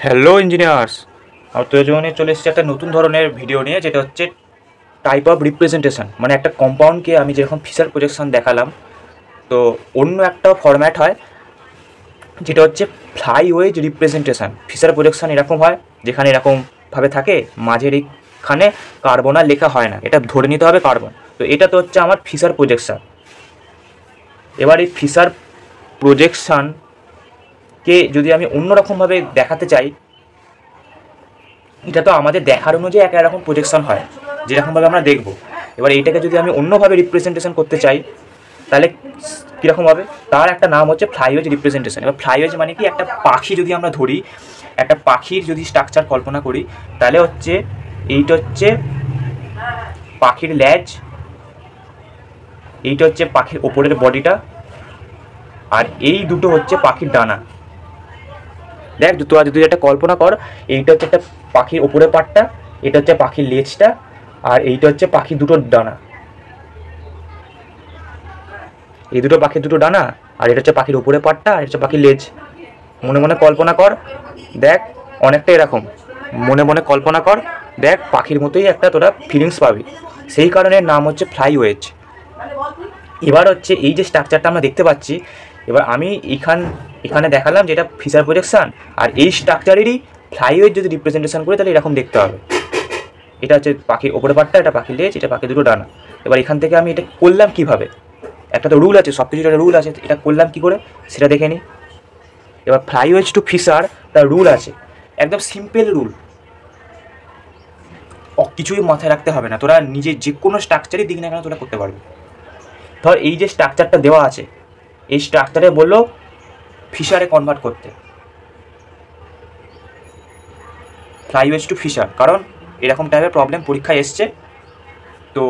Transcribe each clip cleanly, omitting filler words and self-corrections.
Hello engineers, আর তো জন্য চলে এসেছে একটা নতুন ধরনের ভিডিও নিয়ে, যেটা হচ্ছে টাইপ অফ রিপ্রেজেন্টেশন। মানে একটা কম্পাউন্ডকে আমি যেরকম ফিচার প্রজেকশন দেখালাম, তো অন্য একটা ফরম্যাট হয় যেটা হচ্ছে fly ways representation. Feature projection এরকম হয় যেখানে এরকমভাবে থাকে, মাঝের এইখানে কার্বন আর লেখা হয় না, এটা ধরে নিতে হবে কার্বন। তো এটা তো হচ্ছে আমার ফিচার প্রজেকশন। এবার এই ফিচার প্রজেকশনকে যদি আমি অন্যরকমভাবে দেখাতে চাই, এটা তো আমাদের দেখার অনুযায়ী এক রকম প্রজেকশন হয় যেরকমভাবে আমরা দেখব। এবার এইটাকে যদি আমি অন্যভাবে রিপ্রেজেন্টেশন করতে চাই, তাহলে কীরকম হবে? তার একটা নাম হচ্ছে ফ্লাইওয়েজ রিপ্রেজেন্টেশন। এবার ফ্লাইওয়েজ মানে কি, একটা পাখি যদি আমরা ধরি, একটা পাখির যদি স্ট্রাকচার কল্পনা করি, তাহলে হচ্ছে এইটা হচ্ছে পাখির ল্যাজ, এইটা হচ্ছে পাখির ওপরের বডিটা, আর এই দুটো হচ্ছে পাখির ডানা। দেখ তোরা যদি একটা কল্পনা কর, এইটা হচ্ছে একটা পাখির ওপরের পাটটা, এটা হচ্ছে পাখির লেজটা, আর এইটা হচ্ছে পাখির দুটো ডানা। এই দুটো পাখির দুটো ডানা, আর এটা হচ্ছে পাখির ওপরের পাটটা, আর এটা হচ্ছে পাখির লেজ। মনে মনে কল্পনা কর, দেখ অনেকটা এরকম। মনে মনে কল্পনা কর, দেখ পাখির মতোই একটা তোরা ফিলিংস পাবি। সেই কারণে নাম হচ্ছে ফ্লাইওয়েজ। এবার হচ্ছে এই যে স্ট্রাকচারটা আমরা দেখতে পাচ্ছি, এবার আমি এখানে দেখালাম যেটা ফিচার প্রজেকশান, আর এই স্ট্রাকচারেরই ফ্লাইওয়েজ যদি রিপ্রেজেন্টেশন করি তাহলে এরকম দেখতে হবে। এটা হচ্ছে পাখির ওপরে পাটটা, এটা পাখির লেজ, এটা পাখির দুটো ডানা। এবার এখান থেকে আমি এটা করলাম কীভাবে? একটা তো রুল আছে, সব কিছুর একটা রুল আছে। এটা করলাম কী করে সেটা দেখে নিই। এবার ফ্লাইওয়েজ টু ফিচার তার রুল আছে, একদম সিম্পল রুল, কিছুই মাথায় রাখতে হবে না। তোরা নিজের যে কোনো স্ট্রাকচারই দিক না কেন তোরা করতে পারবি। ধর এই যে স্ট্রাকচারটা দেওয়া আছে, এই স্ট্রাকচারে বললো ফিচারে কনভার্ট করতে, ফ্লাইওয়েজ টু ফিচার, কারণ এরকম টাইপের প্রবলেম পরীক্ষায় এসছে। তো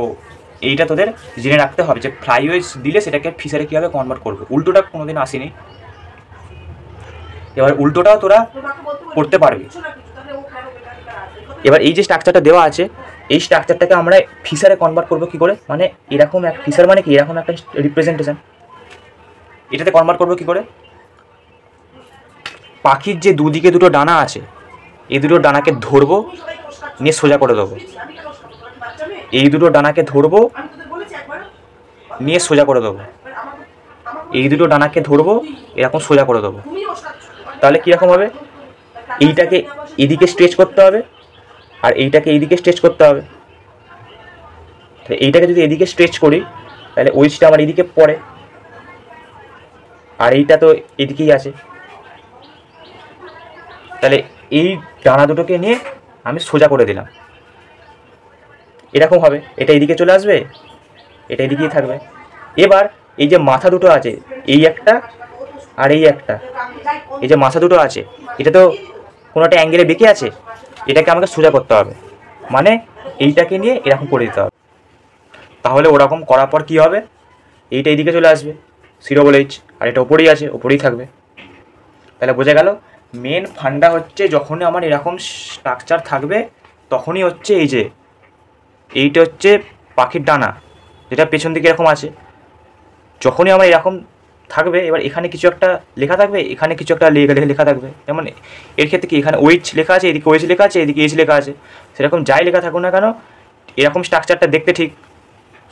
এইটা তোদের জেনে রাখতে হবে যে ফ্লাইওয়েজ দিলে সেটাকে ফিচারে কীভাবে কনভার্ট করবে। উল্টোটা কোনোদিন আসেনি, এবার উল্টোটাও তোরা করতে পারবি। এবার এই যে স্ট্রাকচারটা দেওয়া আছে, এই স্ট্রাকচারটাকে আমরা ফিচারে কনভার্ট করবো কী করে? মানে এরকম এক ফিচার মানে কি, এরকম একটা রিপ্রেজেন্টেশন, এটাতে কনভার্ট করবো কী করে? পাখির যে দুদিকে দুটো ডানা আছে, এই দুটো ডানাকে ধরবো, নিয়ে সোজা করে দেবো। এই দুটো ডানাকে ধরবো, নিয়ে সোজা করে দেবো। এই দুটো ডানাকে ধরবো, এরকম সোজা করে দেবো। তাহলে কীরকম হবে? এইটাকে এদিকে স্ট্রেচ করতে হবে, আর এইটাকে এইদিকে স্ট্রেচ করতে হবে। তাহলে এইটাকে যদি এদিকে স্ট্রেচ করি, তাহলে ওইটা আমার এদিকে পড়ে, আর এইটা তো এদিকেই আছে। তাহলে এই ডানা দুটোকে নিয়ে আমি সোজা করে দিলাম, এরকম হবে। এটা এদিকে চলে আসবে, এটা এদিকেই থাকবে। এবার এই যে মাথা দুটো আছে, এই একটা আর এই একটা, এই যে মাথা দুটো আছে, এটা তো কোনো একটা অ্যাঙ্গেলে বেঁকে আছে, এটাকে আমাকে সোজা করতে হবে। মানে এইটাকে নিয়ে এরকম করে দিতে হবে। তাহলে ওরকম করার পর কী হবে? এইটা এইদিকে চলে আসবে, জিরো বলেইচ, আর এটা ওপরেই আছে, ওপরেই থাকবে। তাহলে বোঝা গেল মেন ফান্ডা হচ্ছে যখনই আমার এরকম স্ট্রাকচার থাকবে, তখনই হচ্ছে এই যে এইটা হচ্ছে পাখির ডানা, যেটা পেছন দিকে এরকম আছে। যখনই আমার এরকম থাকবে, এবার এখানে কিছু একটা লেখা থাকবে, এখানে কিছু একটা লেখা থাকবে। যেমন এর ক্ষেত্রে কি, এখানে ওয়েচ লেখা আছে, এদিকে ওয়েচ লেখা আছে, এদিকে এজ লেখা আছে। সেরকম যাই লেখা থাকুক না কেন, এরকম স্ট্রাকচারটা দেখতে ঠিক,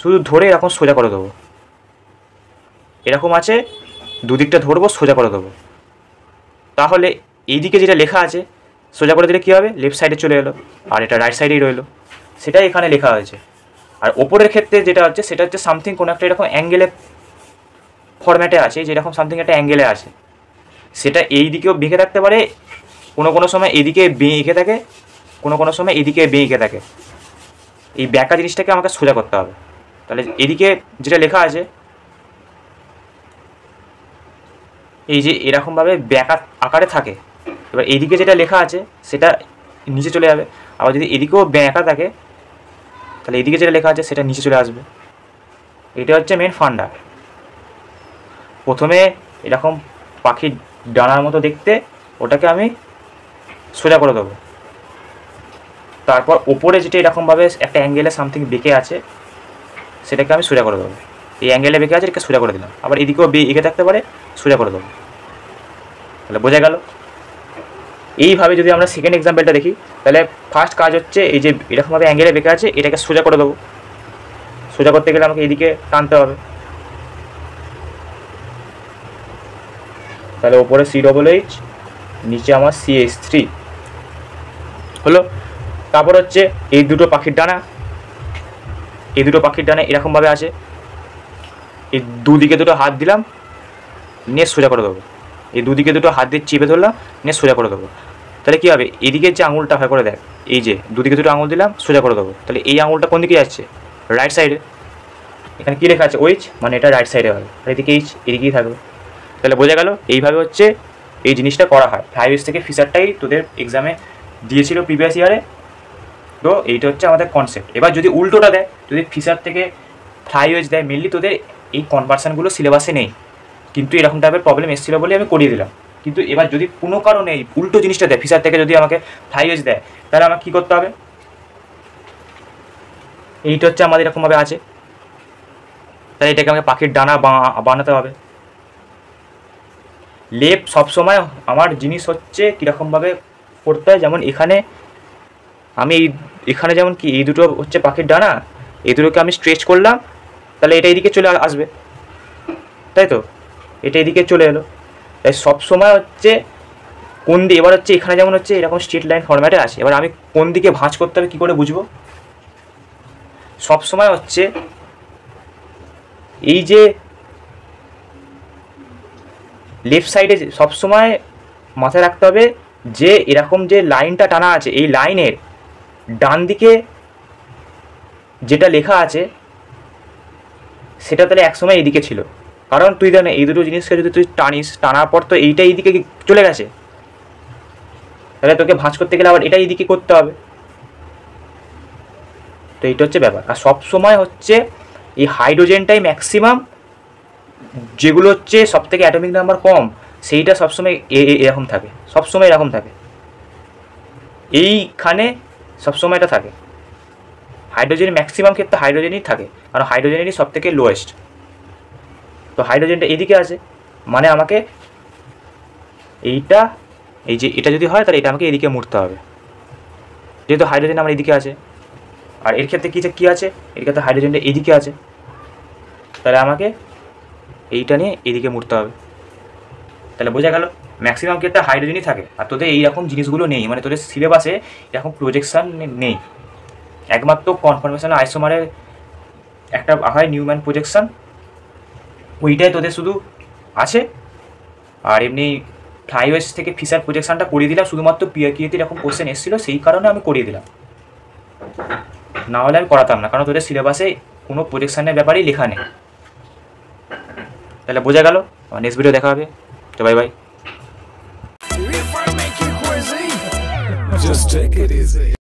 শুধু ধরে এরকম সোজা করে দেবো। এরকম আছে, দুদিকটা ধরবো, সোজা করে দেবো। তাহলে এইদিকে যেটা লেখা আছে সোজা করে দিলে কী হবে? লেফট সাইডে চলে এলো, আর এটা রাইট সাইডেই রইলো। সেটাই এখানে লেখা হয়েছে। আর ওপরের ক্ষেত্রে যেটা হচ্ছে, সেটা হচ্ছে সামথিং কোনো একটা এরকম অ্যাঙ্গেলে ফরম্যাটে আছে, যেরকম সামথিং একটা অ্যাঙ্গেলে আছে। সেটা এই দিকেও বেঁকে থাকতে পারে, কোনো সময় এদিকে বেঁকে থাকে, কোনো সময় এদিকে বেঁকে থাকে। এই ব্যাকা জিনিসটাকে আমাকে সোজা করতে হবে। তাহলে এদিকে যেটা লেখা আছে, এই যে এরকমভাবে ব্যাকা আকারে থাকে, এবার এইদিকে যেটা লেখা আছে সেটা নিচে চলে যাবে। আবার যদি এদিকেও ব্যাকা থাকে, তাহলে এদিকে যেটা লেখা আছে সেটা নিচে চলে আসবে। এটা হচ্ছে মেন ফান্ডা। প্রথমে এরকম পাখির ডানার মতো দেখতে, ওটাকে আমি সোজা করে দেবো। তারপর ওপরে যেটা এরকমভাবে একটা অ্যাঙ্গেলে সামথিং বেঁকে আছে, সেটাকে আমি সোজা করে দেবো। এই অ্যাঙ্গেলে বেঁকে আছে, এটাকে সোজা করে দিলাম। আবার এদিকেও এঁকে থাকতে পারে, সোজা করে দেবো। তাহলে বোঝা গেল। এইভাবে যদি আমরা সেকেন্ড এক্সাম্পলটা দেখি, তাহলে ফার্স্ট কাজ হচ্ছে এই যে এরকমভাবে অ্যাঙ্গেলে বেঁকে আছে, এটাকে সোজা করে দেবো। সোজা করতে গেলে আমাকে এদিকে টানতে হবে, তাহলে ওপরে COOH, নিচে আমার CH3 হলো। তারপর হচ্ছে এই দুটো পাখির ডানা, এই দুটো পাখির ডানা এরকমভাবে আছে, এই দুদিকে দুটো হাত দিলাম, নিয়ে সোজা করে দেবো। এই দুদিকে দুটো হাত দিয়ে চেপে ধরলাম, নিয়ে সোজা করে দেবো। তাহলে কী হবে, এদিকের যে আঙুলটা হয় করে দেখ, এই যে দুদিকে দুটো আঙুল দিলাম, সোজা করে দেবো। তাহলে এই আঙুলটা কোন দিকে যাচ্ছে, রাইট সাইডে। এখানে কী লেখা আছে, OH, মানে এটা রাইট সাইডে হবে, আর এদিকে H, এদিকেই থাকবে। তাহলে বোঝা গেল এইভাবে হচ্ছে এই জিনিসটা করা হয়। ফ্লাইওয়েজ থেকে ফিচারটাই তোদের এক্সামে দিয়েছিল প্রিভিয়াস ইয়ারে। তো এইটা হচ্ছে আমাদের কনসেপ্ট। এবার যদি উল্টোটা দেয়, যদি ফিচার থেকে ফ্লাইওয়েজ দেয়, মেনলি তোদের এই কনভার্সানগুলো সিলেবাসে নেই, কিন্তু এরকম টাইপের প্রবলেম এসেছিলো বলে আমি করিয়ে দিলাম। কিন্তু এবার যদি কোনো কারণে এই উল্টো জিনিসটা দেয়, ফিচার থেকে যদি আমাকে ফ্লাইওয়েজ দেয়, তাহলে আমাকে কী করতে হবে, এইটা হচ্ছে আমাদের এরকমভাবে আছে, তাহলে এটাকে আমাকে পাখির ডানা বানাতে হবে। লেপ সবসময় আমার জিনিস হচ্ছে কীরকমভাবে করতে হয়, যেমন এখানে আমি এখানে যেমন কি এই দুটো হচ্ছে পাখির ডানা, এই দুটোকে আমি স্ট্রেচ করলাম, তাহলে এটা এদিকে চলে আসবে, তাই তো, এটা এদিকে চলে এলো। তাই সবসময় হচ্ছে কোন দিকে, এবার হচ্ছে এখানে যেমন হচ্ছে এরকম স্ট্রেট লাইন ফরম্যাটে আছে, এবার আমি কোন দিকে ভাঁজ করতে হবে কী করে বুঝবো, সবসময় হচ্ছে এই যে লেফট সাইডে সবসময় মাথায় রাখতে হবে যে এরকম যে লাইনটা টানা আছে, এই লাইনের ডান দিকে যেটা লেখা আছে সেটা তাহলে একসময় এইদিকে ছিল। কারণ তুই জানে এই দুটো জিনিসকে যদি তুই টানিস, টানার পর তো এইটা এইদিকে চলে গেছে, তাহলে তোকে ভাঁজ করতে গেলে আবার এটা এইদিকে করতে হবে। তো এইটা হচ্ছে ব্যাপার। আর সবসময় হচ্ছে এই হাইড্রোজেনটাই ম্যাক্সিমাম, যেগুলো হচ্ছে সব থেকে অ্যাটমিক নাম্বার কম, সেইটা সবসময় এরকম থাকে, সবসময় এরকম থাকে, এইখানে সবসময় এটা থাকে। হাইড্রোজেন ম্যাক্সিমাম ক্ষেত্রে হাইড্রোজেনই থাকে, কারণ হাইড্রোজেনেরই সব থেকে লোয়েস্ট। তো হাইড্রোজেনটা এদিকে আছে, মানে আমাকে এইটা, এই যে এটা যদি হয় তাহলে এটা আমাকে এদিকে মুড়তে হবে, যেহেতু হাইড্রোজেন আমার এদিকে আছে। আর এর ক্ষেত্রে কী আছে, এর ক্ষেত্রে হাইড্রোজেনটা এদিকে আছে, তাহলে আমাকে এইটা নিয়ে এদিকে মুড়তে হবে। তাহলে বোঝা গেল ম্যাক্সিমাম ক্ষেত্রে হাইড্রোজেনই থাকে, আর তোদের এইরকম জিনিসগুলো নেই, মানে তোদের সিলেবাসে এরকম প্রজেকশান নেই। একমাত্র কনফার্মেশন আইসোমারের একটা হয় নিউম্যান প্রজেকশান, ওইটাই তোদের শুধু আছে। আর এমনি ফ্লাইওয়েজ থেকে ফিশার প্রজেকশানটা করিয়ে দিলাম শুধুমাত্র পিআরকিউতে এরকম কোশ্চেন এসেছিলো সেই কারণে আমি করিয়ে দিলাম, না হলে আমি করাতাম না, কারণ তোদের সিলেবাসে কোনো প্রজেকশানের ব্যাপারেই লেখা নেই। তাহলে বোঝা গেল, নেক্সট ভিডিও দেখা হবে, তো বাই বাই।